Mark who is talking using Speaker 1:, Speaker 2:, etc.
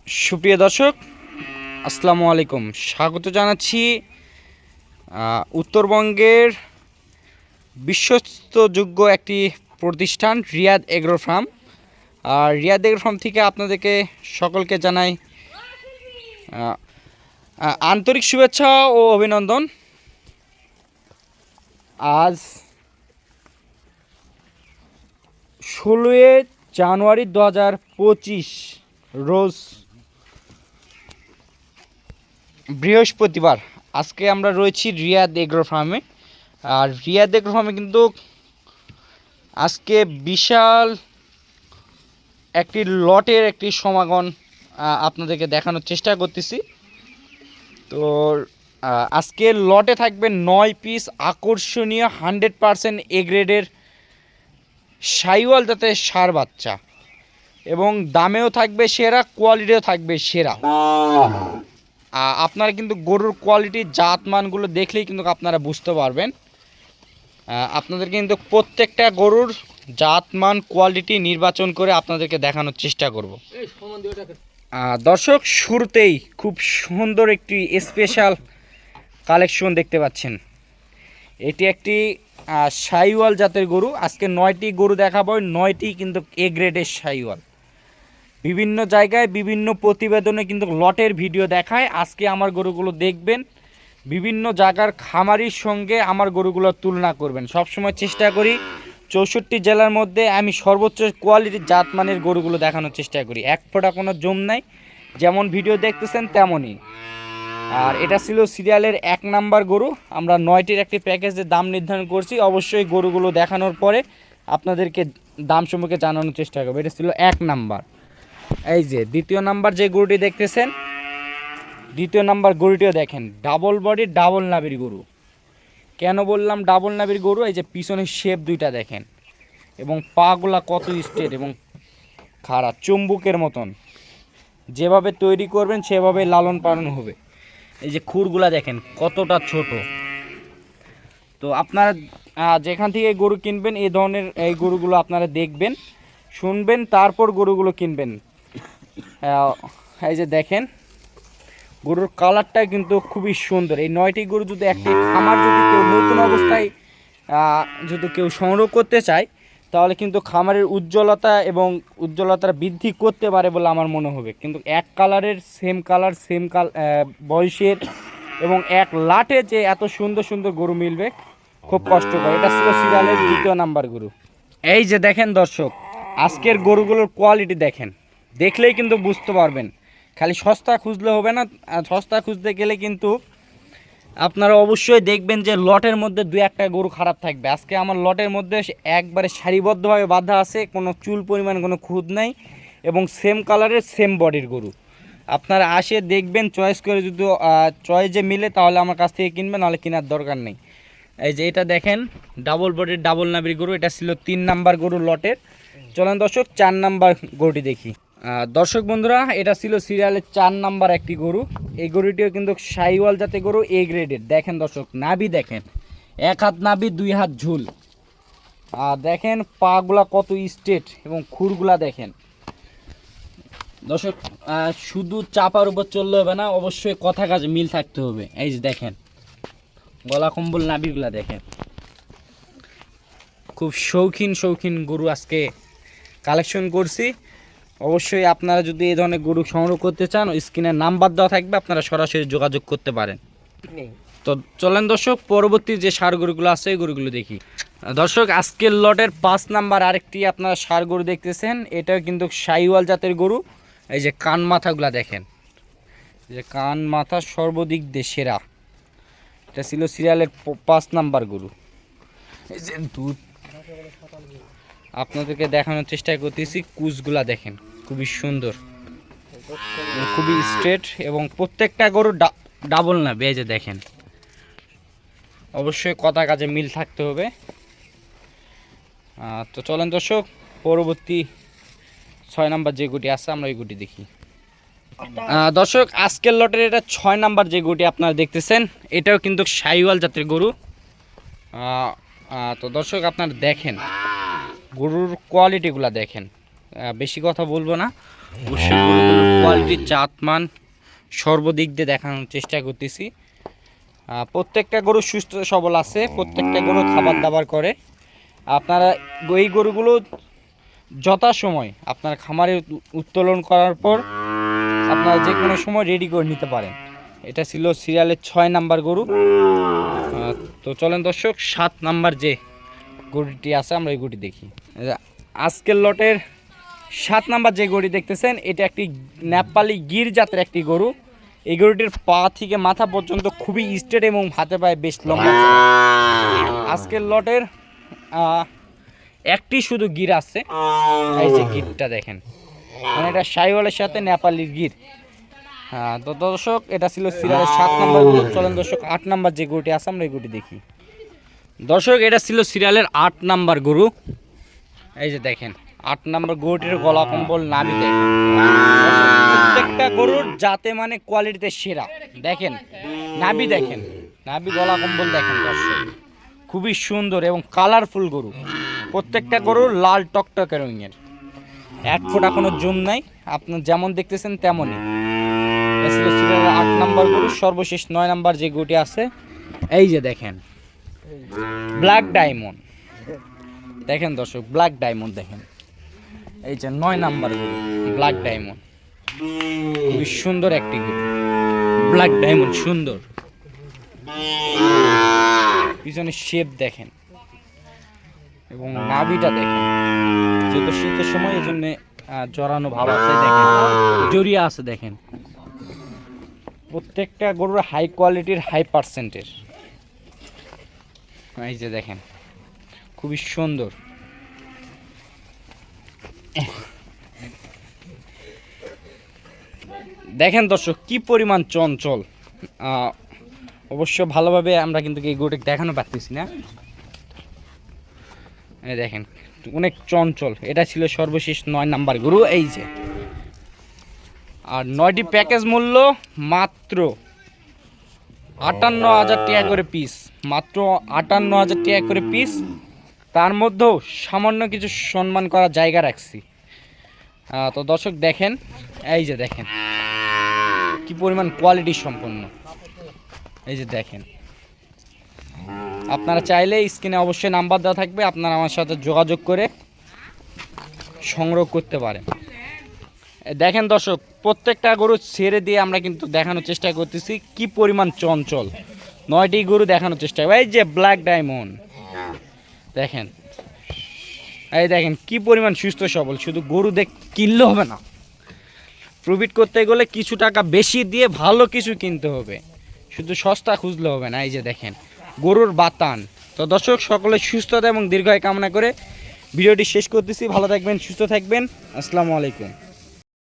Speaker 1: সুপ্রিয় দর্শক, আসসালামু আলাইকুম। স্বাগত জানাচ্ছি উত্তরবঙ্গের বিশ্বস্তযোগ্য একটি প্রতিষ্ঠান রিয়াদ এগ্রো ফার্ম। আর রিয়াদ এগ্রো ফার্ম থেকে আপনাদেরকে সকলকে জানাই আন্তরিক শুভেচ্ছা ও অভিনন্দন। আজ 16 জানুয়ারি 2025 রোজ বৃহস্পতিবার। আজকে আমরা রয়েছি রিয়াদ এগ্রো ফার্মে। আর রিয়াদ এগ্রো ফার্মে কিন্তু আজকে বিশাল একটি লটের একটি সমাগম আপনাদেরকে দেখানোর চেষ্টা করতেছি। তো আজকের লটে থাকবে 9 পিস আকর্ষণীয় 100% এ গ্রেডের শাহিওয়াল জাতের ষাঁড় বাচ্চা, এবং দামেও থাকবে সেরা, কোয়ালিটিও থাকবে সেরা। আপনারা কিন্তু গরুর কোয়ালিটি জাতমানগুলো দেখলেই কিন্তু আপনারা বুঝতে পারবেন। আপনাদের কিন্তু প্রত্যেকটা গরুর জাতমান কোয়ালিটি নির্বাচন করে আপনাদেরকে দেখানোর চেষ্টা করব। দর্শক, শুরুতেই খুব সুন্দর একটি স্পেশাল কালেকশন দেখতে পাচ্ছেন। এটি একটি শাহিওয়াল জাতের গরু। আজকে 9টি গরু দেখাবো, 9টি কিন্তু এ গ্রেডের শাহিওয়াল। বিভিন্ন জায়গায় বিভিন্ন প্রতিবেদনে কিন্তু লটের ভিডিও দেখায়। আজকে আমার গরুগুলো দেখবেন, বিভিন্ন জায়গার খামারির সঙ্গে আমার গরুগুলোর তুলনা করবেন। সবসময় চেষ্টা করি 64 জেলার মধ্যে আমি সর্বোচ্চ কোয়ালিটির জাতমানের গরুগুলো দেখানোর চেষ্টা করি। এক ফোঁটা কোনো জম নাই, যেমন ভিডিও দেখতেছেন তেমনই। আর এটা ছিল সিরিয়ালের 1 নাম্বার গরু। আমরা 9টির একটি প্যাকেজের দাম নির্ধারণ করছি। অবশ্যই গরুগুলো দেখানোর পরে আপনাদেরকে দাম সম্পর্কে জানানোর চেষ্টা করবো। এটা ছিল 1 নাম্বার। এই যে 2য় নাম্বার যে গরুটি দেখতেছেন, 2য় নাম্বার গরুটিও দেখেন, ডাবল বডি ডাবল নাভির গরু। কেন বললাম ডাবল নাভির গরু? এই যে পিছনের শেপ দুইটা দেখেন, এবং পাগুলা কত স্ট্রেট এবং খাড়া, চুম্বুকের মতন। যেভাবে তৈরি করবেন সেভাবে লালন পালন হবে। এই যে খুরগুলা দেখেন কতটা ছোট। তো আপনারা যেখান থেকে গরু কিনবেন এই ধরনের এই গরুগুলো আপনারা দেখবেন, শুনবেন, তারপর গরুগুলো কিনবেন। এই যে দেখেন গরুর কালারটা কিন্তু খুবই সুন্দর। এই 9টি গরু যদি একটি খামার যদি কেউ নতুন অবস্থায় যদি কেউ সংগ্রহ করতে চায়, তাহলে কিন্তু খামারের উজ্জ্বলতা এবং উজ্জ্বলতার বৃদ্ধি করতে পারে বলে আমার মনে হবে। কিন্তু এক কালারের সেম কালার সেম বয়সের এবং এক লাটে যে এত সুন্দর সুন্দর গরু মিলবে খুব কষ্টকর। এটা ছিল সিরিয়ালের 2য় নাম্বার গরু। এই যে দেখেন দর্শক, আজকের গরুগুলোর কোয়ালিটি দেখেন, দেখলেই কিন্তু বুঝতে পারবেন। খালি সস্তা খুঁজলে হবে না। সস্তা খুঁজতে গেলে কিন্তু আপনারা অবশ্যই দেখবেন যে লটের মধ্যে 2-1টা গরু খারাপ থাকবে। আজকে আমার লটের মধ্যে একবারে সারিবদ্ধভাবে বাঁধা আছে, কোনো চুল পরিমাণ কোনো খুঁত নাই, এবং সেম কালারের সেম বডির গরু। আপনারা আসে দেখবেন, চয়েস করে যদি চয়েস যে মিলে তাহলে আমার কাছ থেকে কিনবেন, নাহলে কেনার দরকার নেই। এই যে এটা দেখেন ডাবল বডির ডাবল নাভির গরু। এটা ছিল 3 নাম্বার গরু লটের। চলেন দর্শক 4 নাম্বার গরুটি দেখি। দর্শক বন্ধুরা, এটা ছিল সিরিয়ালের 4 নাম্বার একটি গরু। এই গরুটিও কিন্তু শাহিওয়াল জাতের গরু, এ গ্রেডের। দেখেন দর্শক, নাভি দেখেন, 1 হাত নাভি 2 হাত ঝুল। আর দেখেন পাগুলা কত স্ট্রেট এবং খুরগুলা দেখেন। দর্শক, শুধু চাপার উপর চললে হবে না, অবশ্যই কথা কাজে মিল থাকতে হবে। এই যে দেখেন গলা কম্বল নাভিগুলা দেখেন। খুব শৌখিন গরু আজকে কালেকশন করছি। অবশ্যই আপনারা যদি এই ধরনের গরু সংগ্রহ করতে চান, স্ক্রিনে নাম্বার দেওয়া থাকবে, আপনারা সরাসরি যোগাযোগ করতে পারেন। তো চলেন দর্শক, পরবর্তী যে ষাঁড় গরুগুলো আছে এই গরুগুলো দেখি। দর্শক, আজকের লটের 5 নাম্বার আরেকটি আপনারা ষাঁড় গরু দেখতেছেন। এটাও কিন্তু শাহিওয়াল জাতের গরু। এই যে কান মাথাগুলা দেখেন, যে কান মাথা সর্বদিক দিয়ে সেরা। এটা ছিল সিরিয়ালের 5 নাম্বার গরু। এই যে দুধ আপনাদেরকে দেখানোর চেষ্টা করতেছি। কুচগুলা দেখেন খুবই সুন্দর, খুবই স্ট্রেট, এবং প্রত্যেকটা গরু ডাবল না। এই যে দেখেন, অবশ্যই কথা কাজে মিল থাকতে হবে। তো চলেন দর্শক, পরবর্তী 6 নাম্বার যে গুটি আছে আমরা ওই গুটি দেখি। দর্শক, আজকের লটের এটা 6 নাম্বার যে গরুটি আপনারা দেখতেছেন, এটাও কিন্তু শাহিওয়াল জাতের গরু। তো দর্শক, আপনারা দেখেন গরুর কোয়ালিটিগুলো দেখেন। বেশি কথা বলবো না, অবশ্যই গরুগুলোর কোয়ালিটি কোয়ালিটির জাতমান সর্বদিক দিয়ে দেখানোর চেষ্টা করতেছি। প্রত্যেকটা গরু সুস্থ সবল আছে, প্রত্যেকটা গরু খাবার দাবার করে। আপনারা এই গরুগুলো যথাসময় আপনার খামারে উত্তোলন করার পর আপনারা যে কোনো সময় রেডি করে নিতে পারেন। এটা ছিল সিরিয়ালের 6 নাম্বার গরু। তো চলেন দর্শক 7 নাম্বার যে গরুটি আছে আমরা এই গরুটি দেখি। আজকের লটের 7 নাম্বার যে গরুটি দেখতেছেন এটা একটি নেপালি গির জাতের একটি গরু। এই গরুটির পা থেকে মাথা পর্যন্ত খুবই স্ট্রেট এবং হাতে পায়ে বেশ লম্বা। আজকের লটের একটি শুধু গির আছে, এই যে গিরটা দেখেন, মানে এটা শাহিওয়ালের সাথে নেপালির গির। তো দর্শক এটা ছিল সিরিয়ালের 7 নাম্বার গরু। চলেন দর্শক 8 নাম্বার যে গরুটি আছে আমরা এই গরুটি দেখি। দর্শক এটা ছিল সিরিয়ালের 8 নাম্বার গরু। এই যে দেখেন 8 নাম্বার গরুটির গলা কম্বল নাভি দেখেন, প্রত্যেকটা গরুর জাতে মানে কোয়ালিটিতে সেরা। দেখেন নাভি, দেখেন নাভি, গলা কম্বল দেখেন দর্শক, খুবই সুন্দর এবং কালারফুল গরু। প্রত্যেকটা গরুর লাল টকটকে রঙের, এক ফোঁটা কোনো জুম নাই, আপনার যেমন দেখতেছেন তেমনই। এটা ছিল সিরিয়ালের 8 নাম্বার গরু। সর্বশেষ 9 নাম্বার যে গরুটি আছে এই যে দেখেন ব্ল্যাক ডায়মন্ড, দেখেন দর্শক ব্ল্যাক ডায়মন্ড দেখেন, এই যে 9 নাম্বার গরু ব্ল্যাক ডায়মন্ড, খুবই সুন্দর একটি গরু। ব্ল্যাক ডায়মন্ড সুন্দর, পিছনে শেপ দেখেন এবং নাভিটা দেখেন, যেহেতু শীতের সময় এই জন্য জড়ানো ভাব আছে, দেখেন জড়িয়ে আছে দেখেন। প্রত্যেকটা গরুর হাই কোয়ালিটির, হাই পার্সেন্টের। এই যে দেখেন খুবই সুন্দর। দেখেন দর্শক কি পরিমাণ চঞ্চল, অবশ্য ভালোভাবে আমরা কিন্তু এই গরুটাকে দেখানো পারতেছি না। এই দেখেন অনেক চঞ্চল। এটা ছিল সর্বশেষ 9 নাম্বার গরু। এই যে আর 9টি প্যাকেজ মূল্য মাত্র 58,000 টাকা করে পিস, মাত্র 58,000 টাকা করে পিস। তার মধ্যেও সামান্য কিছু সম্মান করার জায়গা রাখছি। তো দর্শক দেখেন, এই যে দেখেন কি পরিমাণ কোয়ালিটি সম্পন্ন। এই যে দেখেন, আপনারা চাইলে স্ক্রিনে অবশ্যই নাম্বার দেওয়া থাকবে, আপনারা আমার সাথে যোগাযোগ করে সংগ্রহ করতে পারেন। দেখেন দর্শক প্রত্যেকটা গরু ছেড়ে দিয়ে আমরা কিন্তু দেখানোর চেষ্টা করতেছি কি পরিমাণ চঞ্চল। 9টি গরু দেখানোর চেষ্টা। এই যে ব্ল্যাক ডায়মন্ড দেখেন, এই দেখেন কি পরিমাণ সুস্থ সবল। শুধু গরু কিনলে হবে না, প্রফিট করতে গেলে কিছু টাকা বেশি দিয়ে ভালো কিছু কিনতে হবে, শুধু সস্তা খুঁজলে হবে না। এই যে দেখেন গরুর বাতান। তো দর্শক সকলে সুস্থতা এবং দীর্ঘায়ু কামনা করে ভিডিওটি শেষ করতেছি। ভালো থাকবেন, সুস্থ থাকবেন, আসসালামু আলাইকুম।